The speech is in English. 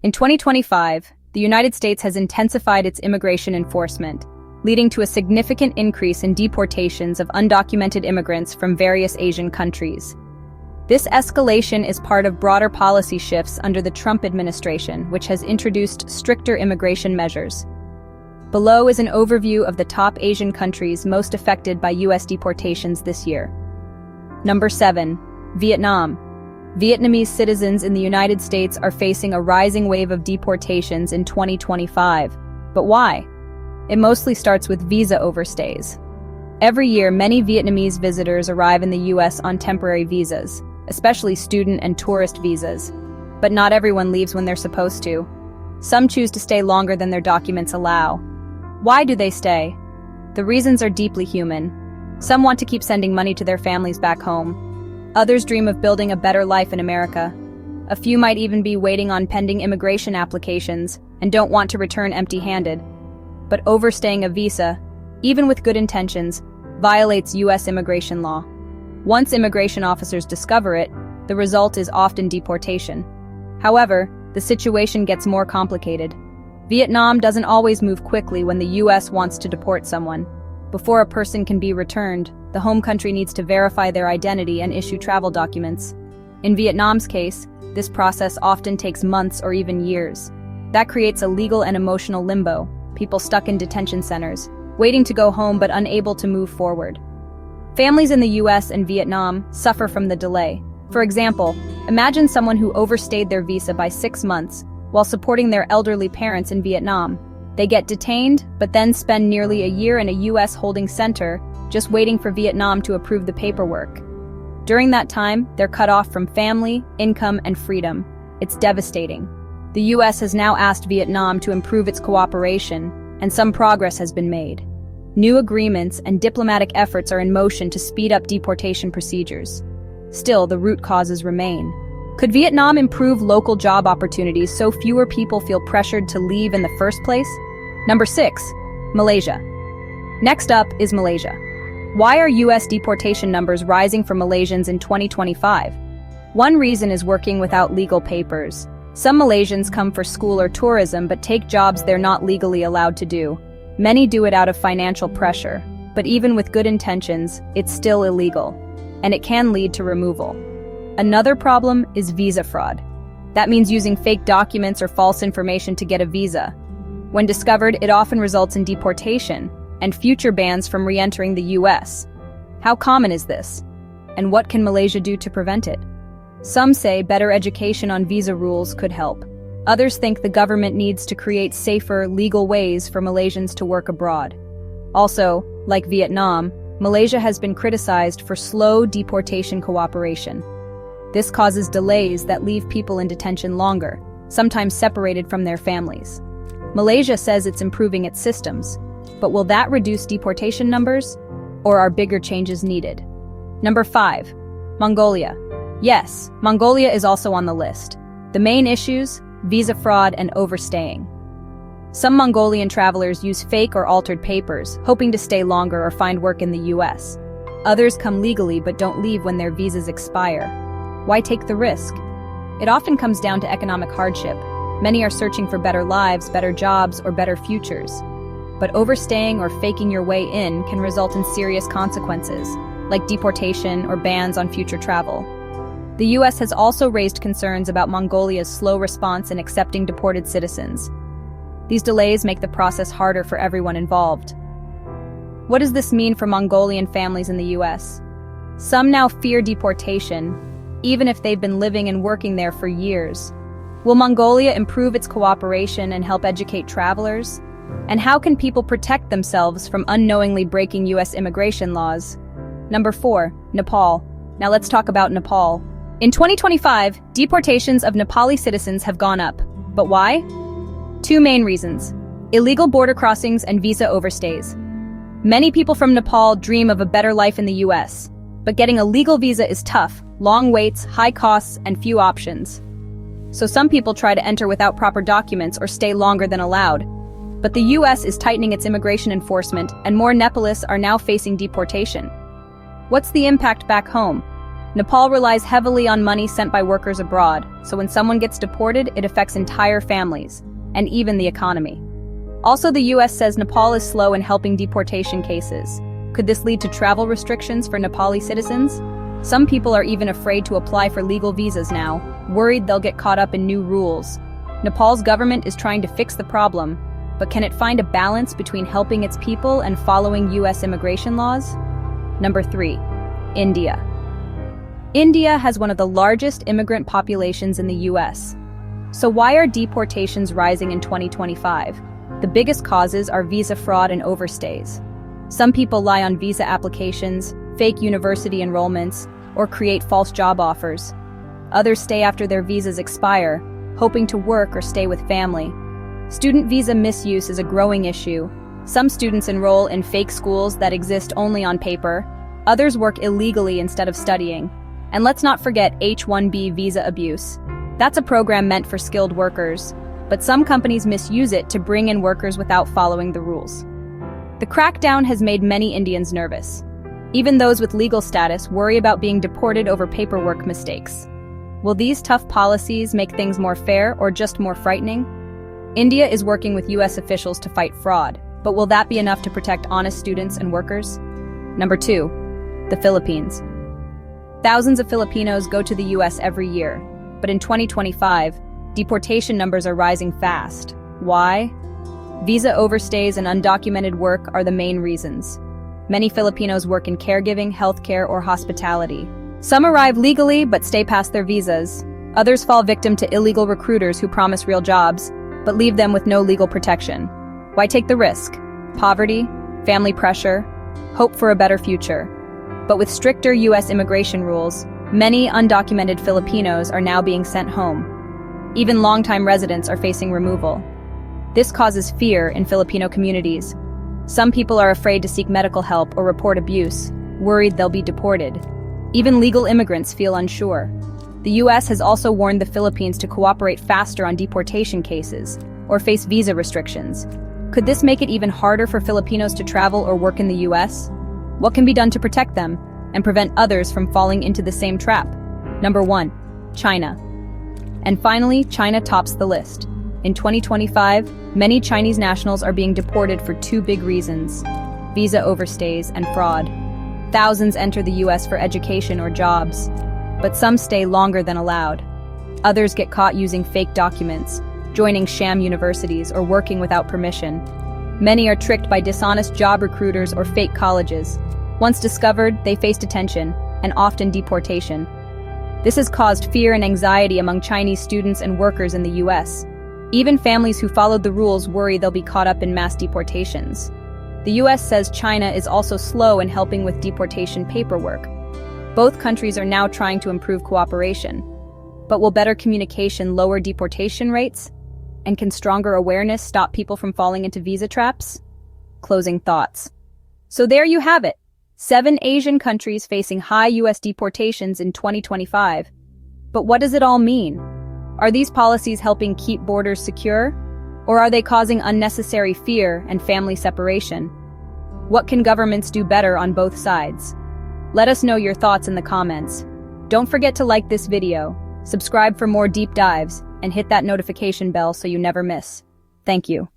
In 2025, the United States has intensified its immigration enforcement, leading to a significant increase in deportations of undocumented immigrants from various Asian countries. This escalation is part of broader policy shifts under the Trump administration, which has introduced stricter immigration measures. Below is an overview of the top Asian countries most affected by U.S. deportations this year. Number 7. Vietnam. Vietnamese citizens in the United States are facing a rising wave of deportations in 2025. But why? It mostly starts with visa overstays. Every year, many Vietnamese visitors arrive in the U.S. on temporary visas, especially student and tourist visas. But not everyone leaves when they're supposed to. Some choose to stay longer than their documents allow. Why do they stay? The reasons are deeply human. Some want to keep sending money to their families back home. Others dream of building a better life in America. A few might even be waiting on pending immigration applications and don't want to return empty-handed. But overstaying a visa, even with good intentions, violates U.S. immigration law. Once immigration officers discover it, the result is often deportation. However, the situation gets more complicated. Vietnam doesn't always move quickly when the U.S. wants to deport someone. Before a person can be returned, the home country needs to verify their identity and issue travel documents. In Vietnam's case, this process often takes months or even years. That creates a legal and emotional limbo, people stuck in detention centers, waiting to go home but unable to move forward. Families in the U.S. and Vietnam suffer from the delay. For example, imagine someone who overstayed their visa by 6 months while supporting their elderly parents in Vietnam. They get detained, but then spend nearly a year in a U.S. holding center just waiting for Vietnam to approve the paperwork. During that time, they're cut off from family, income, and freedom. It's devastating. The U.S. has now asked Vietnam to improve its cooperation, and some progress has been made. New agreements and diplomatic efforts are in motion to speed up deportation procedures. Still, the root causes remain. Could Vietnam improve local job opportunities so fewer people feel pressured to leave in the first place? Number 6. Malaysia. Next up is Malaysia. Why are U.S. deportation numbers rising for Malaysians in 2025? One reason is working without legal papers. Some Malaysians come for school or tourism but take jobs they're not legally allowed to do. Many do it out of financial pressure, but even with good intentions, it's still illegal, and it can lead to removal. Another problem is visa fraud. That means using fake documents or false information to get a visa. When discovered, it often results in deportation and future bans from re-entering the U.S. How common is this? And what can Malaysia do to prevent it? Some say better education on visa rules could help. Others think the government needs to create safer, legal ways for Malaysians to work abroad. Also, like Vietnam, Malaysia has been criticized for slow deportation cooperation. This causes delays that leave people in detention longer, sometimes separated from their families. Malaysia says it's improving its systems, but will that reduce deportation numbers, or are bigger changes needed? Number 5. Mongolia. Yes, Mongolia is also on the list. The main issues: visa fraud and overstaying. Some Mongolian travelers use fake or altered papers, hoping to stay longer or find work in the U.S. Others come legally but don't leave when their visas expire. Why take the risk? It often comes down to economic hardship. Many are searching for better lives, better jobs, or better futures. But overstaying or faking your way in can result in serious consequences, like deportation or bans on future travel. The U.S. has also raised concerns about Mongolia's slow response in accepting deported citizens. These delays make the process harder for everyone involved. What does this mean for Mongolian families in the U.S.? Some now fear deportation, even if they've been living and working there for years. Will Mongolia improve its cooperation and help educate travelers? And how can people protect themselves from unknowingly breaking U.S. immigration laws? Number 4. Nepal. Now let's talk about Nepal. In 2025, deportations of Nepali citizens have gone up. But why? 2 main reasons: illegal border crossings and visa overstays. Many people from Nepal dream of a better life in the U.S., but getting a legal visa is tough, long waits, high costs, and few options. So some people try to enter without proper documents or stay longer than allowed. But the U.S. is tightening its immigration enforcement, and more Nepalese are now facing deportation. What's the impact back home? Nepal relies heavily on money sent by workers abroad, so when someone gets deported, it affects entire families, and even the economy. Also, the US says Nepal is slow in helping deportation cases. Could this lead to travel restrictions for Nepali citizens? Some people are even afraid to apply for legal visas now, worried they'll get caught up in new rules. Nepal's government is trying to fix the problem, but can it find a balance between helping its people and following US immigration laws? Number 3. India. India has one of the largest immigrant populations in the US. So why are deportations rising in 2025? The biggest causes are visa fraud and overstays. Some people lie on visa applications, fake university enrollments, or create false job offers. Others stay after their visas expire, hoping to work or stay with family. Student visa misuse is a growing issue. Some students enroll in fake schools that exist only on paper. Others work illegally instead of studying. And let's not forget H-1B visa abuse. That's a program meant for skilled workers, but some companies misuse it to bring in workers without following the rules. The crackdown has made many Indians nervous. Even those with legal status worry about being deported over paperwork mistakes. Will these tough policies make things more fair or just more frightening? India is working with US officials to fight fraud, but will that be enough to protect honest students and workers? Number 2, the Philippines. Thousands of Filipinos go to the US every year, but in 2025, deportation numbers are rising fast. Why? Visa overstays and undocumented work are the main reasons. Many Filipinos work in caregiving, healthcare, or hospitality. Some arrive legally but stay past their visas. Others fall victim to illegal recruiters who promise real jobs, but leave them with no legal protection. Why take the risk? Poverty, family pressure, hope for a better future. But with stricter US immigration rules, many undocumented Filipinos are now being sent home. Even longtime residents are facing removal. This causes fear in Filipino communities. Some people are afraid to seek medical help or report abuse, worried they'll be deported. Even legal immigrants feel unsure. The US has also warned the Philippines to cooperate faster on deportation cases or face visa restrictions. Could this make it even harder for Filipinos to travel or work in the US? What can be done to protect them and prevent others from falling into the same trap? Number 1, China. And finally, China tops the list. In 2025, many Chinese nationals are being deported for 2 big reasons: visa overstays and fraud. Thousands enter the US for education or jobs, but some stay longer than allowed. Others get caught using fake documents, joining sham universities, or working without permission. Many are tricked by dishonest job recruiters or fake colleges. Once discovered, they face detention, and often deportation. This has caused fear and anxiety among Chinese students and workers in the US. Even families who followed the rules worry they'll be caught up in mass deportations. The US says China is also slow in helping with deportation paperwork. Both countries are now trying to improve cooperation. But will better communication lower deportation rates? And can stronger awareness stop people from falling into visa traps? Closing thoughts. So there you have it. 7 Asian countries facing high US deportations in 2025. But what does it all mean? Are these policies helping keep borders secure? Or are they causing unnecessary fear and family separation? What can governments do better on both sides? Let us know your thoughts in the comments. Don't forget to like this video, subscribe for more deep dives, and hit that notification bell so you never miss. Thank you.